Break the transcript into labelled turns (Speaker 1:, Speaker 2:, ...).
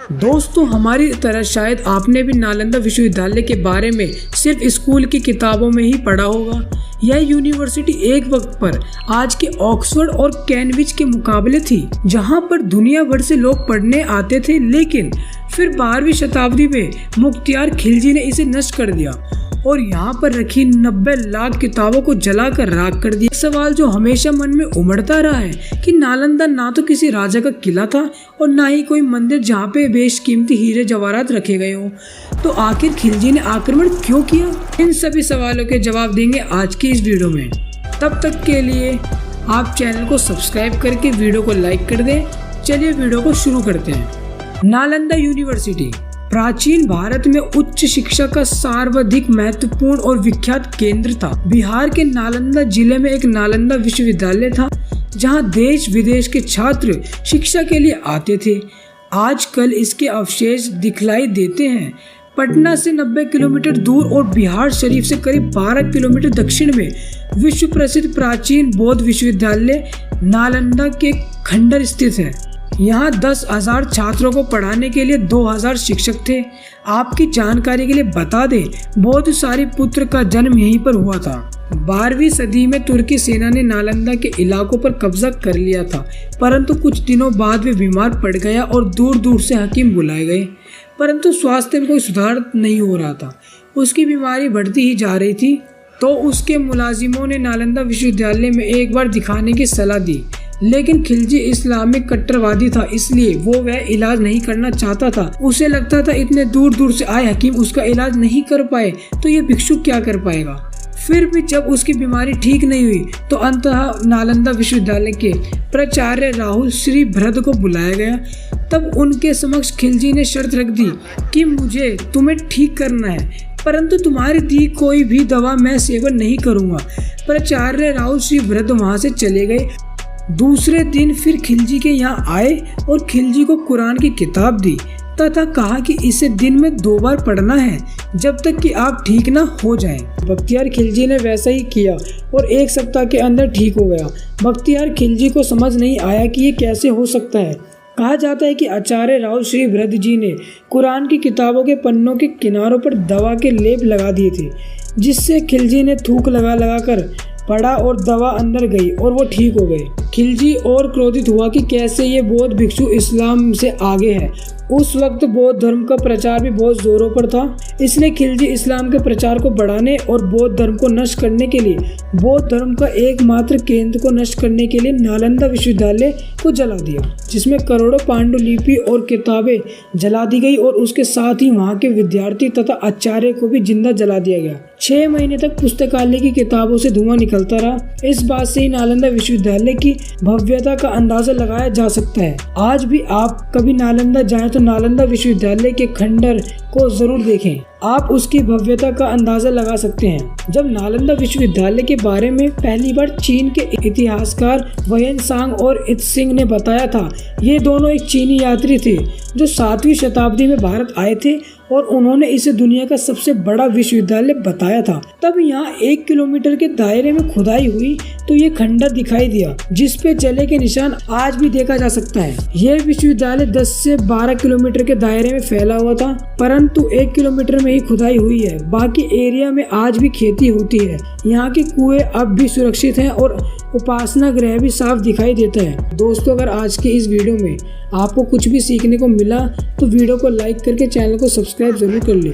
Speaker 1: दोस्तों, हमारी तरह शायद आपने भी नालंदा विश्वविद्यालय के बारे में सिर्फ स्कूल की किताबों में ही पढ़ा होगा। यह यूनिवर्सिटी एक वक्त पर आज के ऑक्सफोर्ड और कैम्ब्रिज के मुकाबले थी, जहां पर दुनिया भर से लोग पढ़ने आते थे। लेकिन फिर 12वीं शताब्दी में मुख्तियार खिलजी ने इसे नष्ट कर दिया और यहाँ पर रखी 90 लाख किताबों को जलाकर राख कर दिया। सवाल जो हमेशा मन में उमड़ता रहा है कि नालंदा ना तो किसी राजा का किला था और ना ही कोई मंदिर जहाँ पे बेशकीमती हीरे जवाहरात रखे गए हों। तो आखिर खिलजी ने आक्रमण क्यों किया? इन सभी सवालों के जवाब देंगे आज की इस वीडियो में। तब तक के लिए आप चैनल को सब्सक्राइब करके वीडियो को लाइक कर दें। चलिए वीडियो को शुरू करते हैं। नालंदा यूनिवर्सिटी प्राचीन भारत में उच्च शिक्षा का सर्वाधिक महत्वपूर्ण और विख्यात केंद्र था। बिहार के नालंदा जिले में एक नालंदा विश्वविद्यालय था, जहां देश विदेश के छात्र शिक्षा के लिए आते थे। आजकल इसके अवशेष दिखलाई देते हैं। पटना से 90 किलोमीटर दूर और बिहार शरीफ से करीब 12 किलोमीटर दक्षिण में विश्व प्रसिद्ध प्राचीन बौद्ध विश्वविद्यालय नालंदा के खंडर स्थित है। यहाँ 10,000 छात्रों को पढ़ाने के लिए 2,000 शिक्षक थे। आपकी जानकारी के लिए बता दें, बौद्ध सारिपुत्र का जन्म यहीं पर हुआ था। 12वीं सदी में तुर्की सेना ने नालंदा के इलाकों पर कब्जा कर लिया था, परंतु कुछ दिनों बाद वे बीमार पड़ गया और दूर दूर से हकीम बुलाए गए, परंतु स्वास्थ्य में कोई सुधार नहीं हो रहा था। उसकी बीमारी बढ़ती ही जा रही थी, तो उसके मुलाजिमों ने नालंदा विश्वविद्यालय में एक बार दिखाने की सलाह दी। लेकिन खिलजी इस्लामिक कट्टरवादी था, इसलिए वह इलाज नहीं करना चाहता था। उसे लगता था इतने दूर दूर से आए हकीम उसका इलाज नहीं कर पाए तो ये भिक्षुक क्या कर पाएगा। फिर भी जब उसकी बीमारी ठीक नहीं हुई तो अंततः नालंदा विश्वविद्यालय के प्राचार्य राहुल श्री भृद को बुलाया गया। तब उनके समक्ष खिलजी ने शर्त रख दी कि मुझे तुम्हें ठीक करना है, परंतु तुम्हारी दी कोई भी दवा मैं सेवन नहीं करूँगा। प्राचार्य राहुल श्री भृद वहाँ से चले गए। दूसरे दिन फिर खिलजी के यहाँ आए और खिलजी को कुरान की किताब दी तथा कहा कि इसे दिन में 2 बार पढ़ना है जब तक कि आप ठीक ना हो जाएं। बख्तियार खिलजी ने वैसा ही किया और 1 सप्ताह के अंदर ठीक हो गया। बख्तियार खिलजी को समझ नहीं आया कि ये कैसे हो सकता है। कहा जाता है कि आचार्य राहुल श्री भृद जी ने कुरान की किताबों के पन्नों के किनारों पर दवा के लेप लगा दिए थे, जिससे खिलजी ने थूक लगा कर पड़ा और दवा अंदर गई और वो ठीक हो गए। खिलजी और क्रोधित हुआ कि कैसे ये बौद्ध भिक्षु इस्लाम से आगे है। उस वक्त बौद्ध धर्म का प्रचार भी बहुत जोरों पर था, इसलिए खिलजी इस्लाम के प्रचार को बढ़ाने और बौद्ध धर्म को नष्ट करने के लिए बौद्ध धर्म का एकमात्र केंद्र को नष्ट करने के लिए नालंदा विश्वविद्यालय को जला दिया, जिसमें करोड़ों पांडुलिपि और किताबें जला दी गई और उसके साथ ही वहाँ के विद्यार्थी तथा आचार्य को भी जिंदा जला दिया गया। 6 महीने तक पुस्तकालय की किताबों से धुआं निकलता रहा। इस बात से ही नालंदा विश्वविद्यालय की भव्यता का अंदाजा लगाया जा सकता है। आज भी आप कभी नालंदा जाएं तो नालंदा विश्वविद्यालय के खंडर को जरूर देखें, आप उसकी भव्यता का अंदाजा लगा सकते हैं। जब नालंदा विश्वविद्यालय के बारे में पहली बार चीन के इतिहासकार वयनसांग और इत्सिंग ने बताया था। ये दोनों एक चीनी यात्री थे जो 7वीं शताब्दी में भारत आए थे और उन्होंने इसे दुनिया का सबसे बड़ा विश्वविद्यालय बताया था। तब यहाँ 1 किलोमीटर के दायरे में खुदाई हुई तो ये खंडर दिखाई दिया, जिस पे जले के निशान आज भी देखा जा सकता है। यह विश्वविद्यालय 10 से 12 किलोमीटर के दायरे में फैला हुआ था, परंतु 1 किलोमीटर में ही खुदाई हुई है। बाकी एरिया में आज भी खेती होती है। यहाँ के कुएं अब भी सुरक्षित हैं और उपासना गृह भी साफ दिखाई देता है। दोस्तों, अगर आज के इस वीडियो में आपको कुछ भी सीखने को मिला तो वीडियो को लाइक करके चैनल को सब्सक्राइब जरूर कर ले।